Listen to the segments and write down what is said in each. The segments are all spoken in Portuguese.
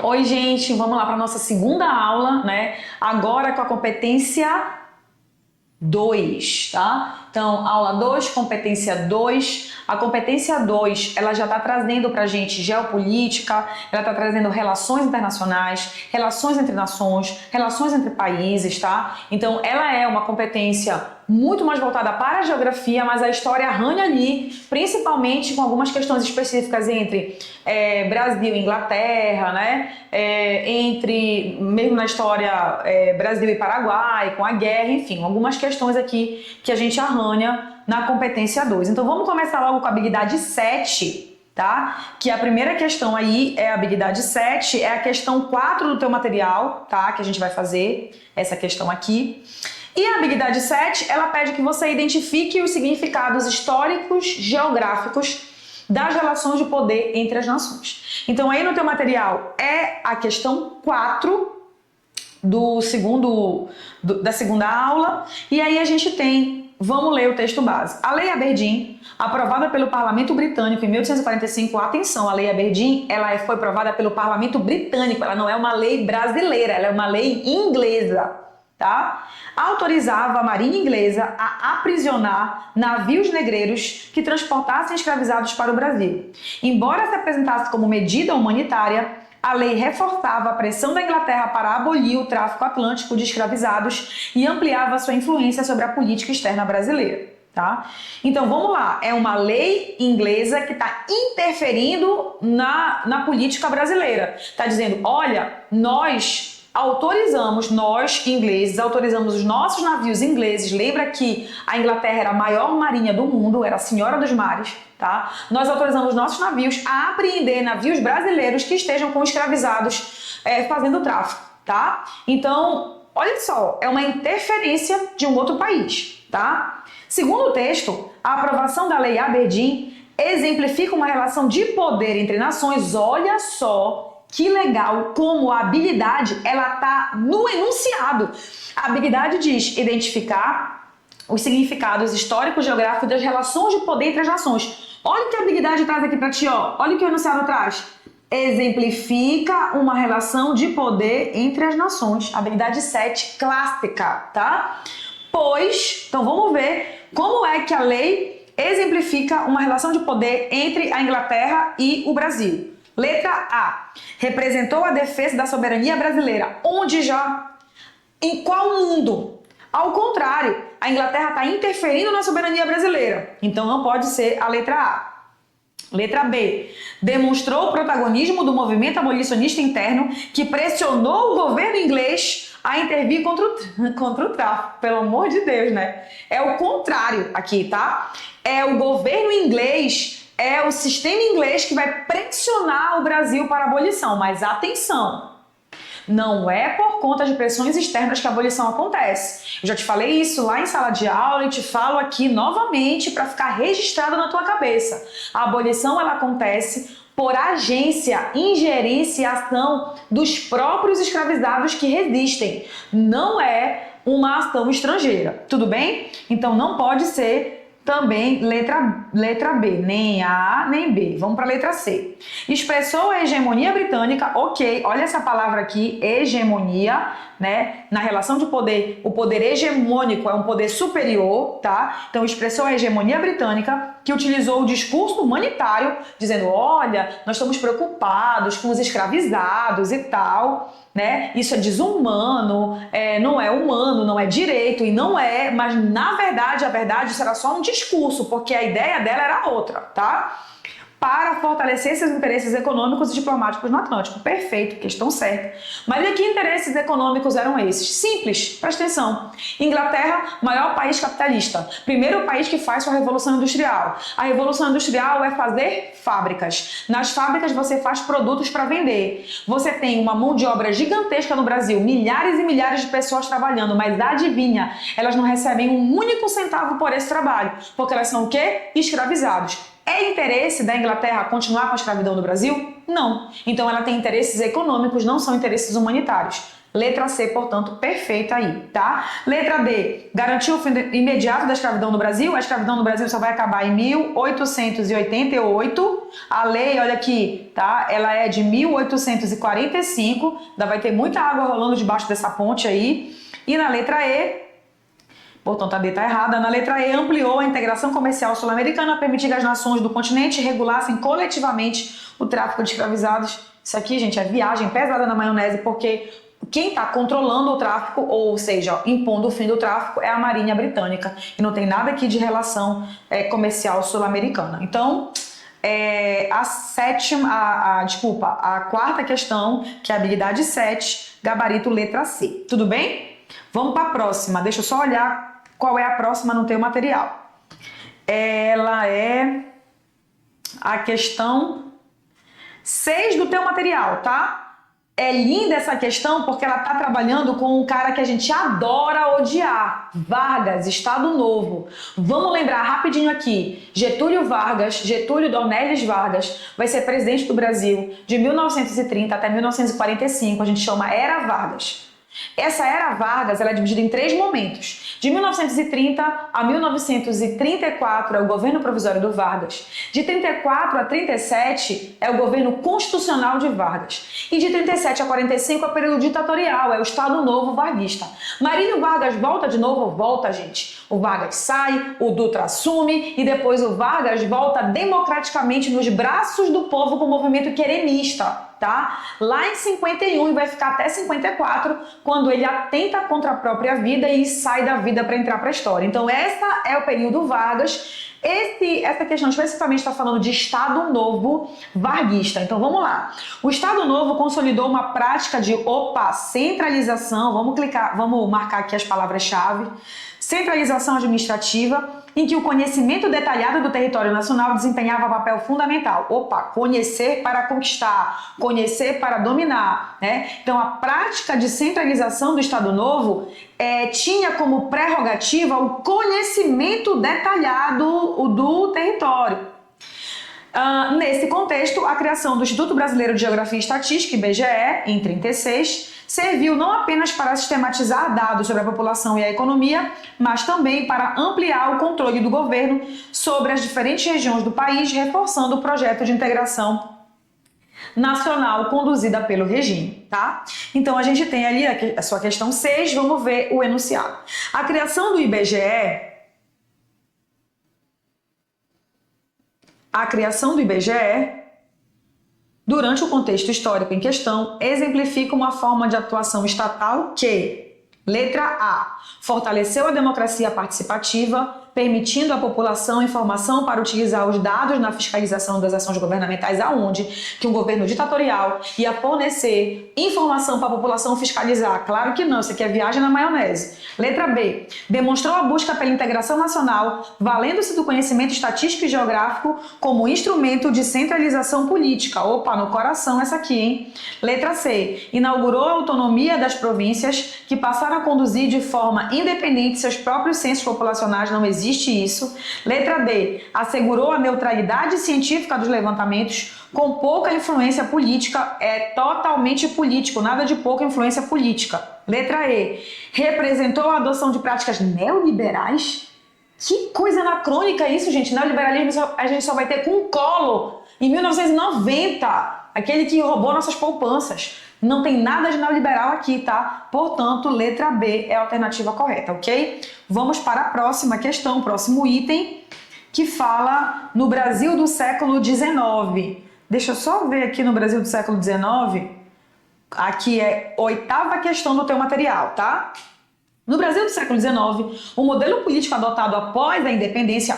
Oi, gente, vamos lá para nossa segunda aula, né? Agora com a competência 2, tá? Então, aula 2, competência 2. A competência 2, ela já está trazendo para a gente geopolítica, ela está trazendo relações internacionais, relações entre nações, relações entre países, tá? Então, ela é uma competência muito mais voltada para a geografia, mas a história arranha ali, principalmente com algumas questões específicas entre Brasil e Inglaterra, né? Mesmo na história Brasil e Paraguai, com a guerra, enfim, algumas questões aqui que a gente arranha na competência 2. Então vamos começar logo com a habilidade 7, tá? Que a primeira questão aí é a habilidade 7, é a questão 4 do teu material, tá? Que a gente vai fazer essa questão aqui. E a habilidade 7, ela pede que você identifique os significados históricos, geográficos das relações de poder entre as nações. Então aí no teu material é a questão 4 da segunda aula, e aí a gente tem, vamos ler o texto base. A Lei Aberdeen, aprovada pelo Parlamento Britânico em 1845, atenção, a Lei Aberdeen, ela foi aprovada pelo Parlamento Britânico, ela não é uma lei brasileira, ela é uma lei inglesa, tá? Autorizava a Marinha Inglesa a aprisionar navios negreiros que transportassem escravizados para o Brasil. Embora se apresentasse como medida humanitária, a lei reforçava a pressão da Inglaterra para abolir o tráfico atlântico de escravizados e ampliava sua influência sobre a política externa brasileira. Tá? Então vamos lá, é uma lei inglesa que está interferindo na política brasileira. Está dizendo, olha, nós ingleses, autorizamos os nossos navios ingleses. Lembra que a Inglaterra era a maior marinha do mundo, era a senhora dos mares, tá? Nós autorizamos os nossos navios a apreender navios brasileiros que estejam com escravizados fazendo tráfico, tá? Então, olha só, é uma interferência de um outro país, tá? Segundo o texto, a aprovação da Lei Aberdeen exemplifica uma relação de poder entre nações. Olha só que legal como a habilidade, ela tá no enunciado. A habilidade diz identificar os significados históricos, geográficos das relações de poder entre as nações. Olha o que a habilidade traz aqui para ti, ó. Olha o que o enunciado traz. Exemplifica uma relação de poder entre as nações. Habilidade 7, clássica, tá? Pois, então vamos ver como é que a lei exemplifica uma relação de poder entre a Inglaterra e o Brasil. Letra A. Representou a defesa da soberania brasileira. Onde já? Em qual mundo? Ao contrário, a Inglaterra está interferindo na soberania brasileira. Então não pode ser a letra A. Letra B. Demonstrou o protagonismo do movimento abolicionista interno que pressionou o governo inglês a intervir contra o tráfico. Pelo amor de Deus, né? É o contrário aqui, tá? É o governo inglês, é o sistema inglês que vai pressionar o Brasil para a abolição. Mas atenção, não é por conta de pressões externas que a abolição acontece. Eu já te falei isso lá em sala de aula e te falo aqui novamente para ficar registrado na tua cabeça. A abolição, ela acontece por agência, ingerência e ação dos próprios escravizados que resistem. Não é uma ação estrangeira, tudo bem? Então não pode ser também letra B, nem A nem B. Vamos para a letra C. Expressou a hegemonia britânica, ok, olha essa palavra aqui, hegemonia, né? Na relação de poder, o poder hegemônico é um poder superior, tá? Então expressou a hegemonia britânica, que utilizou o discurso humanitário, dizendo, olha, nós estamos preocupados com os escravizados e tal, né? Isso é desumano, não é humano, não é direito e não é, mas na verdade, a verdade isso era só um discurso, porque a ideia dela era outra, tá? Para fortalecer seus interesses econômicos e diplomáticos no Atlântico. Perfeito, questão certa. Mas e que interesses econômicos eram esses? Simples, presta atenção. Inglaterra, maior país capitalista. Primeiro país que faz sua revolução industrial. A revolução industrial é fazer fábricas. Nas fábricas você faz produtos para vender. Você tem uma mão de obra gigantesca no Brasil, milhares e milhares de pessoas trabalhando, mas adivinha, elas não recebem um único centavo por esse trabalho, porque elas são o quê? Escravizados. É interesse da Inglaterra continuar com a escravidão no Brasil? Não. Então ela tem interesses econômicos, não são interesses humanitários. Letra C, portanto, perfeita aí, tá? Letra D, garantiu o fim imediato da escravidão no Brasil. A escravidão no Brasil só vai acabar em 1888. A lei, olha aqui, tá? Ela é de 1845. Ainda vai ter muita água rolando debaixo dessa ponte aí. E na letra E, portanto, a D está errada. Na letra E, ampliou a integração comercial sul-americana, permitir que as nações do continente regulassem coletivamente o tráfico de escravizados. Isso aqui, gente, é viagem pesada na maionese, porque quem está controlando o tráfico, ou seja, impondo o fim do tráfico, é a Marinha Britânica. E não tem nada aqui de relação comercial sul-americana. Então, a quarta questão, que é a habilidade 7, gabarito letra C. Tudo bem? Vamos para a próxima. Deixa eu só olhar qual é a próxima no teu material. Ela é a questão 6 do teu material, tá? É linda essa questão porque ela tá trabalhando com um cara que a gente adora odiar. Vargas, Estado Novo. Vamos lembrar rapidinho aqui. Getúlio Dornelles Vargas, vai ser presidente do Brasil de 1930 até 1945. A gente chama Era Vargas. Essa Era Vargas ela é dividida em 3 momentos. De 1930 a 1934 é o governo provisório do Vargas. De 34 a 37 é o governo constitucional de Vargas. E de 37 a 45 é o período ditatorial, é o Estado Novo varguista. Marílio Vargas volta de novo? Volta, gente. O Vargas sai, o Dutra assume e depois o Vargas volta democraticamente nos braços do povo com o movimento querenista. Tá? Lá em 51 e vai ficar até 54, quando ele atenta contra a própria vida e sai da vida para entrar para a história. Então, essa é o período Vargas. Essa questão especificamente está falando de Estado Novo varguista. Então, vamos lá. O Estado Novo consolidou uma prática de centralização. Vamos marcar aqui as palavras-chave. Centralização administrativa, em que o conhecimento detalhado do território nacional desempenhava papel fundamental. Conhecer para conquistar, conhecer para dominar, né? Então, a prática de centralização do Estado Novo tinha como prerrogativa o conhecimento detalhado do território. Nesse contexto, a criação do Instituto Brasileiro de Geografia e Estatística, IBGE, em 36, serviu não apenas para sistematizar dados sobre a população e a economia, mas também para ampliar o controle do governo sobre as diferentes regiões do país, reforçando o projeto de integração nacional conduzida pelo regime, tá? Então, a gente tem ali a sua questão 6, vamos ver o enunciado. A criação do IBGE durante o contexto histórico em questão, exemplifica uma forma de atuação estatal que, letra A, fortaleceu a democracia participativa, permitindo à população informação para utilizar os dados na fiscalização das ações governamentais, aonde que um governo ditatorial ia fornecer informação para a população fiscalizar. Claro que não, isso aqui é viagem na maionese. Letra B, demonstrou a busca pela integração nacional, valendo-se do conhecimento estatístico e geográfico como instrumento de centralização política. No coração essa aqui, hein? Letra C, inaugurou a autonomia das províncias, que passaram a conduzir de forma independente seus próprios censos populacionais, não existe isso. Letra D, assegurou a neutralidade científica dos levantamentos com pouca influência política, totalmente político, nada de pouca influência política. Letra E, representou a adoção de práticas neoliberais. Que coisa anacrônica isso, gente. Neoliberalismo a gente só vai ter com o Collor em 1990, aquele que roubou nossas poupanças. Não tem nada de neoliberal aqui, tá? Portanto, letra B é a alternativa correta, ok? Vamos para a próxima questão, próximo item, que fala no Brasil do século XIX. Deixa eu só ver aqui no Brasil do século XIX. Aqui é a 8ª questão do teu material, tá? No Brasil do século XIX, o modelo político adotado após a independência,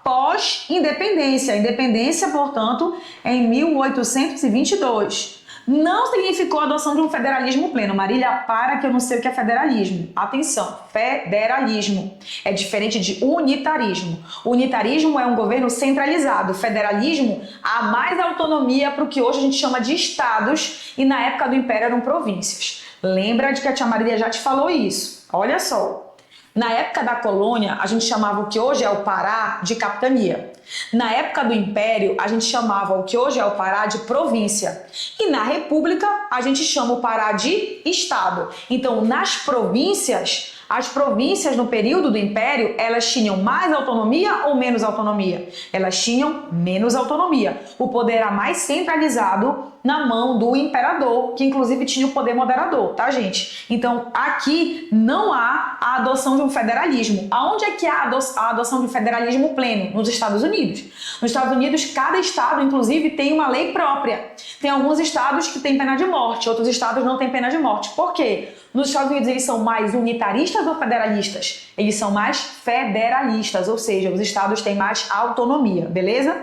pós-independência, independência, portanto, em 1822, não significou a adoção de um federalismo pleno. Marília, para que eu não sei o que é federalismo. Atenção, federalismo é diferente de unitarismo. Unitarismo é um governo centralizado. Federalismo há mais autonomia para o que hoje a gente chama de estados e na época do Império eram províncias. Lembra de que a tia Marília já te falou isso. Olha só. Na época da colônia, a gente chamava o que hoje é o Pará de capitania. Na época do Império, a gente chamava o que hoje é o Pará de província. E na República, a gente chama o Pará de estado. Então, nas províncias, as províncias no período do Império, elas tinham mais autonomia ou menos autonomia? Elas tinham menos autonomia. O poder era mais centralizado na mão do imperador, que inclusive tinha o poder moderador, tá, gente? Então, aqui não há a adoção de um federalismo. Aonde é que há a adoção de um federalismo pleno? Nos Estados Unidos. Nos Estados Unidos, cada estado, inclusive, tem uma lei própria. Tem alguns estados que têm pena de morte, outros estados não têm pena de morte. Por quê? Nos Estados Unidos, eles são mais unitaristas ou federalistas? Eles são mais federalistas, ou seja, os estados têm mais autonomia, beleza?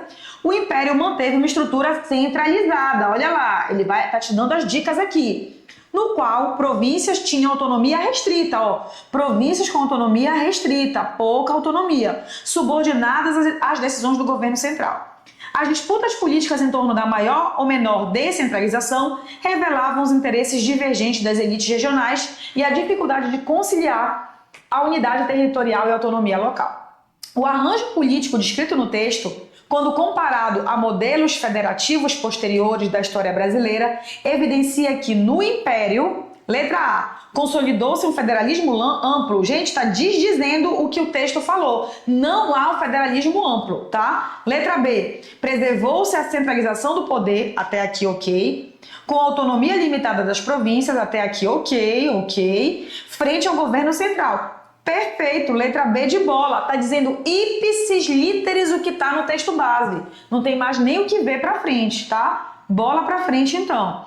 O Império manteve uma estrutura centralizada, olha lá, ele tá te dando as dicas aqui, no qual províncias tinham autonomia restrita, ó, províncias com autonomia restrita, pouca autonomia, subordinadas às decisões do governo central. As disputas políticas em torno da maior ou menor descentralização revelavam os interesses divergentes das elites regionais e a dificuldade de conciliar a unidade territorial e a autonomia local. O arranjo político descrito no texto, quando comparado a modelos federativos posteriores da história brasileira, evidencia que no Império, letra A, consolidou-se um federalismo amplo. Gente, está desdizendo o que o texto falou. Não há um federalismo amplo, tá? Letra B, preservou-se a centralização do poder, até aqui ok, com autonomia limitada das províncias, até aqui ok, frente ao governo central. Perfeito, letra B de bola, tá dizendo ipsis literis o que tá no texto base. Não tem mais nem o que ver pra frente, tá? Bola pra frente então.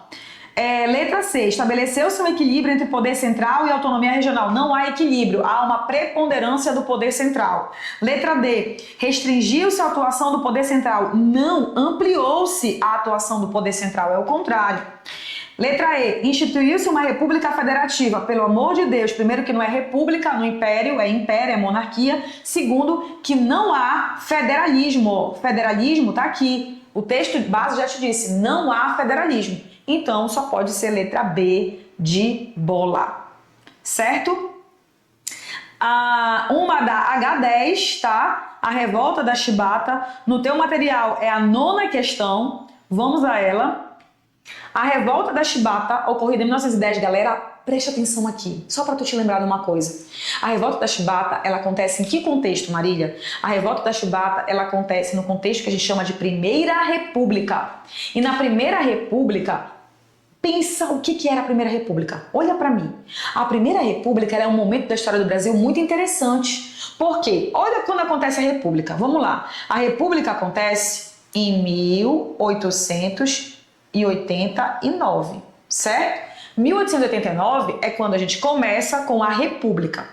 Letra C, estabeleceu-se um equilíbrio entre poder central e autonomia regional. Não há equilíbrio, há uma preponderância do poder central. Letra D, restringiu-se a atuação do poder central. Não, ampliou-se a atuação do poder central, é o contrário. Letra E, instituiu-se uma república federativa. Pelo amor de Deus, primeiro que não é república no império, é monarquia. Segundo, que não há federalismo. Federalismo tá aqui. O texto base já te disse, não há federalismo. Então, só pode ser letra B de bola. Certo? Uma da H10, tá? A revolta da Chibata. No teu material é a 9ª questão. Vamos a ela. A revolta da Chibata, ocorrida em 1910, galera, preste atenção aqui, só para tu te lembrar de uma coisa. A revolta da Chibata, ela acontece em que contexto, Marília? A revolta da Chibata, ela acontece no contexto que a gente chama de Primeira República. E na Primeira República, pensa o que era a Primeira República. Olha para mim. A Primeira República é um momento da história do Brasil muito interessante. Por quê? Olha quando acontece a República. Vamos lá. A República acontece em 1889, certo? 1889 é quando a gente começa com a República.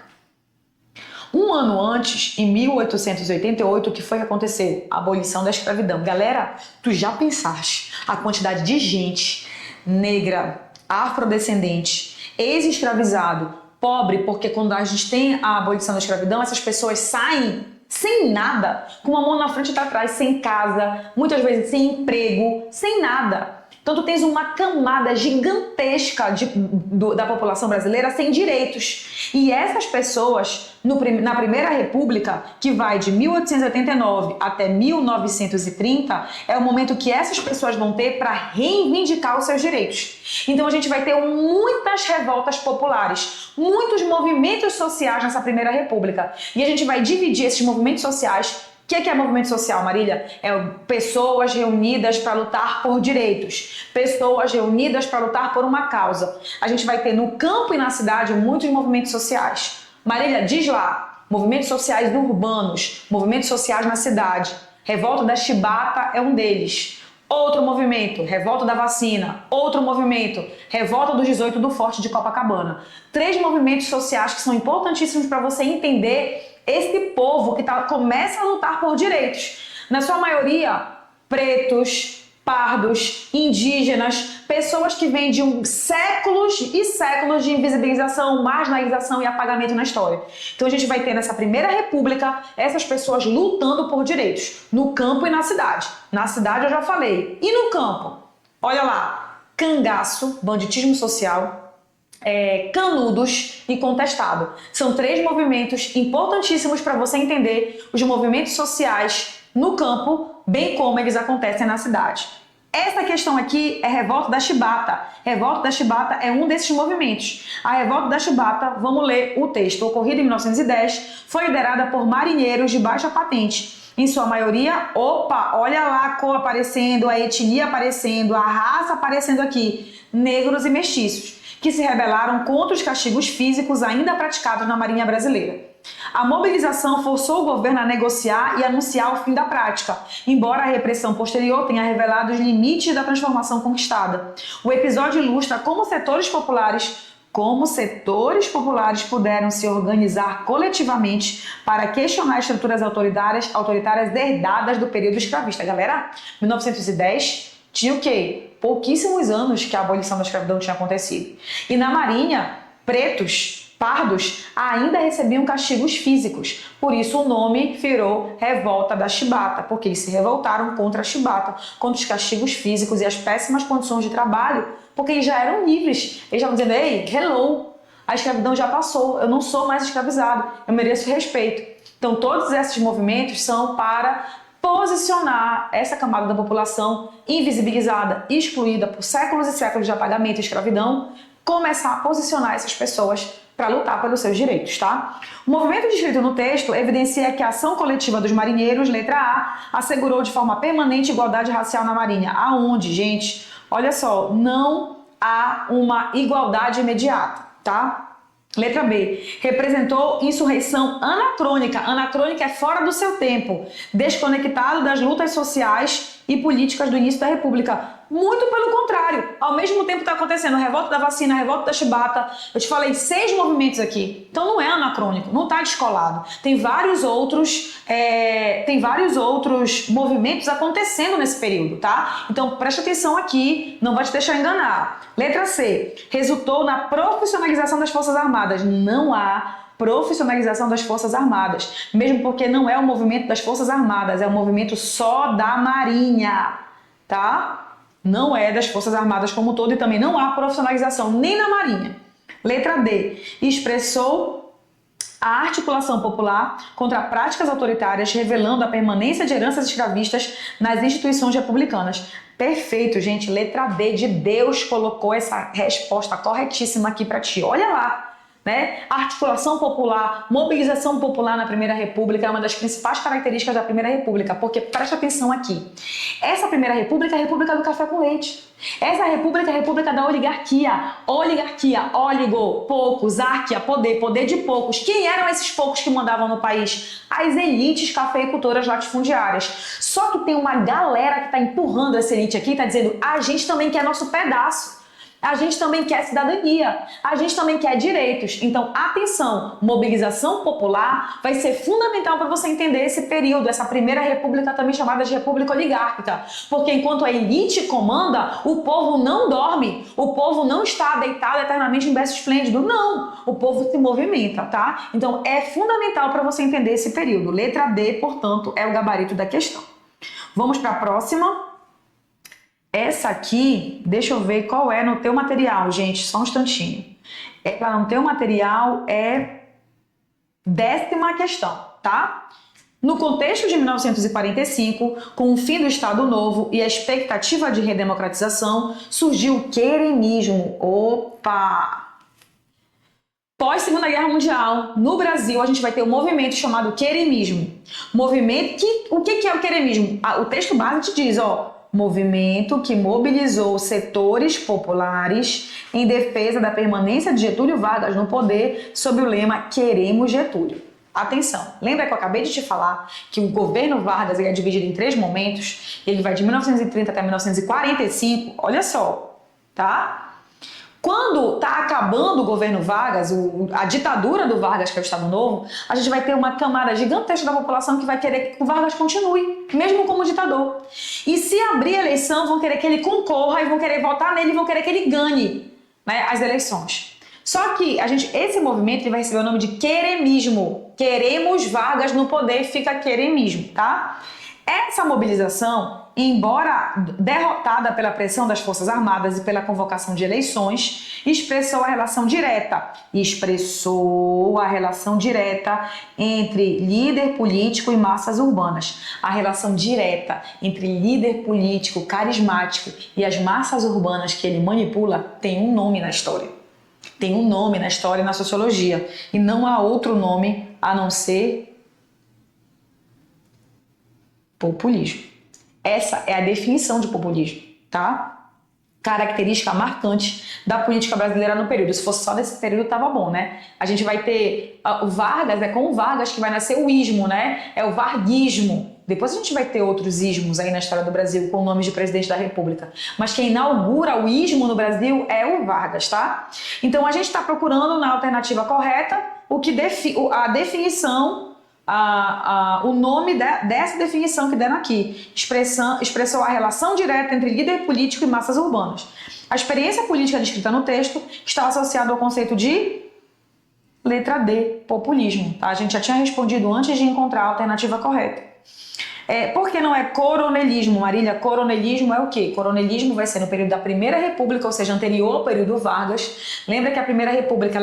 Um ano antes, em 1888, o que foi que aconteceu? A abolição da escravidão. Galera, tu já pensaste a quantidade de gente negra, afrodescendente, ex-escravizado, pobre, porque quando a gente tem a abolição da escravidão, essas pessoas saem sem nada, com uma mão na frente e outra atrás, sem casa, muitas vezes sem emprego, sem nada. Então tu tens uma camada gigantesca da população brasileira sem direitos. E essas pessoas, na Primeira República, que vai de 1889 até 1930, é o momento que essas pessoas vão ter para reivindicar os seus direitos. Então a gente vai ter muitas revoltas populares, muitos movimentos sociais nessa Primeira República. E a gente vai dividir esses movimentos sociais. O que é movimento social, Marília? É pessoas reunidas para lutar por direitos, pessoas reunidas para lutar por uma causa. A gente vai ter no campo e na cidade muitos movimentos sociais. Marília, diz lá, movimentos sociais urbanos, movimentos sociais na cidade. Revolta da Chibata é um deles. Outro movimento, revolta da vacina. Outro movimento, revolta dos 18 do Forte de Copacabana. 3 movimentos sociais que são importantíssimos para você entender esse povo que começa a lutar por direitos. Na sua maioria, pretos, pardos, indígenas, pessoas que vêm de séculos e séculos de invisibilização, marginalização e apagamento na história. Então a gente vai ter nessa Primeira República essas pessoas lutando por direitos, no campo e na cidade. Na cidade eu já falei. E no campo? Olha lá, cangaço, banditismo social, canudos e contestado. São 3 movimentos importantíssimos para você entender os movimentos sociais no campo, bem como eles acontecem na cidade. Essa questão aqui é Revolta da Chibata. Revolta da Chibata é um desses movimentos. A Revolta da Chibata, vamos ler o texto, ocorrida em 1910, foi liderada por marinheiros de baixa patente. Em sua maioria, olha lá a cor aparecendo, a etnia aparecendo, a raça aparecendo aqui, negros e mestiços, que se rebelaram contra os castigos físicos ainda praticados na Marinha Brasileira. A mobilização forçou o governo a negociar e anunciar o fim da prática, embora a repressão posterior tenha revelado os limites da transformação conquistada. O episódio ilustra como setores populares puderam se organizar coletivamente para questionar estruturas autoritárias herdadas do período escravista. Galera, 1910 tinha o quê? Pouquíssimos anos que a abolição da escravidão tinha acontecido. E na Marinha, pardos ainda recebiam castigos físicos. Por isso o nome virou Revolta da Chibata, porque eles se revoltaram contra a chibata, contra os castigos físicos e as péssimas condições de trabalho, porque eles já eram livres. Eles estavam dizendo, ei, hello, a escravidão já passou, eu não sou mais escravizado, eu mereço respeito. Então todos esses movimentos são para posicionar essa camada da população invisibilizada, excluída por séculos e séculos de apagamento e escravidão, começar a posicionar essas pessoas para lutar pelos seus direitos, tá? O movimento descrito no texto evidencia que a ação coletiva dos marinheiros, letra A, assegurou de forma permanente igualdade racial na Marinha. Aonde, gente? Olha só, não há uma igualdade imediata, tá? Letra B, representou insurreição anacrônica. Anacrônica é fora do seu tempo, desconectado das lutas sociais e políticas do início da República. Muito pelo contrário, ao mesmo tempo está acontecendo a revolta da vacina, a revolta da chibata. Eu te falei 6 movimentos aqui, então não é anacrônico, não está descolado. Tem vários outros movimentos acontecendo nesse período, tá? Então preste atenção aqui, não vai te deixar enganar. Letra C, resultou na profissionalização das Forças Armadas. Não há profissionalização das Forças Armadas, mesmo porque não é o movimento das Forças Armadas, é o movimento só da Marinha, tá? Não é das Forças Armadas como um todo e também não há profissionalização nem na Marinha. Letra D, expressou a articulação popular contra práticas autoritárias, revelando a permanência de heranças escravistas nas instituições republicanas. Perfeito, gente. Letra D de Deus colocou essa resposta corretíssima aqui para ti. Olha lá. Né? Articulação popular, mobilização popular na Primeira República é uma das principais características da Primeira República, porque presta atenção aqui. Essa Primeira República é a República do café com leite. Essa República é a República da oligarquia. Oligarquia, oligo, poucos, arquia, poder, poder de poucos. Quem eram esses poucos que mandavam no país? As elites cafeicultoras latifundiárias. Só que tem uma galera que está empurrando essa elite aqui e está dizendo, a gente também quer nosso pedaço. A gente também quer cidadania, a gente também quer direitos. Então, atenção, mobilização popular vai ser fundamental para você entender esse período, essa Primeira República também chamada de República Oligárquica. Porque enquanto a elite comanda, o povo não dorme, o povo não está deitado eternamente em berço esplêndido, não. O povo se movimenta, tá? Então, é fundamental para você entender esse período. Letra D, portanto, é o gabarito da questão. Vamos para a próxima. Essa aqui, deixa eu ver qual é no teu material, gente, só um instantinho. Para no teu material é 10ª questão, tá? No contexto de 1945, com o fim do Estado Novo e a expectativa de redemocratização, surgiu o queremismo. Opa! Pós-Segunda Guerra Mundial, no Brasil, a gente vai ter um movimento chamado queremismo. O que é o queremismo? O texto base te diz, movimento que mobilizou setores populares em defesa da permanência de Getúlio Vargas no poder sob o lema Queremos Getúlio. Atenção, lembra que eu acabei de te falar que o governo Vargas é dividido em 3 momentos, ele vai de 1930 até 1945, olha só, tá? Quando está acabando o governo Vargas, a ditadura do Vargas, que é o Estado Novo, a gente vai ter uma camada gigantesca da população que vai querer que o Vargas continue, mesmo como ditador. E se abrir a eleição, vão querer que ele concorra e vão querer votar nele e vão querer que ele ganhe, né, as eleições. Só que esse movimento ele vai receber o nome de queremismo. Queremos Vargas no poder, fica queremismo, tá? Essa mobilização, embora derrotada pela pressão das Forças Armadas e pela convocação de eleições, expressou a relação direta entre líder político e massas urbanas. A relação direta entre líder político carismático e as massas urbanas que ele manipula tem um nome na história. Tem um nome na história e na sociologia. E não há outro nome a não ser populismo. Essa é a definição de populismo, tá? Característica marcante da política brasileira no período. Se fosse só nesse período, tava bom, né? A gente vai ter o Vargas, é com o Vargas que vai nascer o ismo, né? É o varguismo. Depois a gente vai ter outros ismos aí na história do Brasil com nomes de presidente da República. Mas quem inaugura o ismo no Brasil é o Vargas, tá? Então a gente está procurando na alternativa correta a definição, o nome dessa definição que deram aqui. Expressou a relação direta entre líder político e massas urbanas. A experiência política descrita no texto está associada ao conceito de letra D, populismo. Tá? A gente já tinha respondido antes de encontrar a alternativa correta. Por que não é coronelismo, Marília? Coronelismo é o quê? Coronelismo vai ser no período da Primeira República, ou seja, anterior ao período Vargas. Lembra que a Primeira República,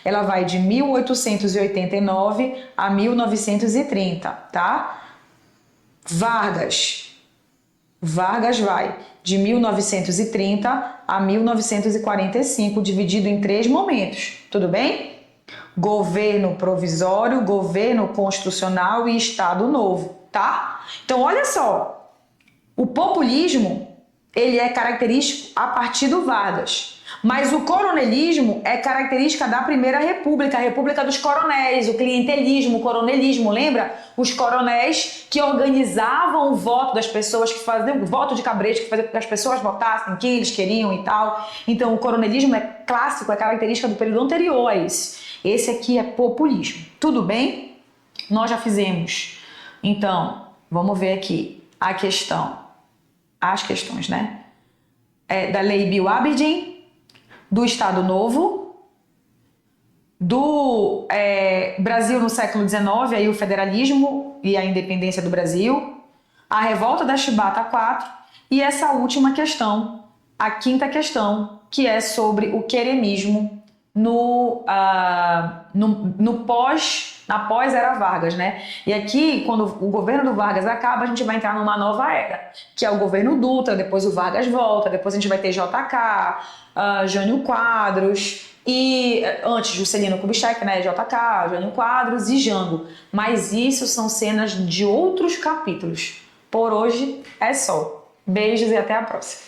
ela vai de 1889 a 1930, tá? Vargas vai de 1930 a 1945, dividido em 3 momentos, tudo bem? Governo provisório, governo constitucional e Estado Novo, tá? Então, olha só, o populismo, ele é característico a partir do Vargas, mas o coronelismo é característica da Primeira República, a República dos Coronéis, o clientelismo, o coronelismo, lembra? Os coronéis que organizavam o voto das pessoas, que faziam o voto de cabresto, que fazia com que as pessoas votassem quem eles queriam e tal. Então, o coronelismo é clássico, é característica do período anterior a esse. Esse aqui é populismo. Tudo bem? Nós já fizemos. Então, vamos ver aqui as questões, né? Da Lei Bill Aberdeen, do Estado Novo, do Brasil no século XIX, aí o federalismo e a independência do Brasil, a revolta da Chibata 4 e essa última questão, a quinta questão, que é sobre o queremismo na pós-era Vargas, né? E aqui, quando o governo do Vargas acaba, a gente vai entrar numa nova era, que é o governo Dutra, depois o Vargas volta, depois a gente vai ter JK, Jânio Quadros, e antes Juscelino Kubitschek, né? JK, Jânio Quadros e Jango. Mas isso são cenas de outros capítulos. Por hoje é só. Beijos e até a próxima.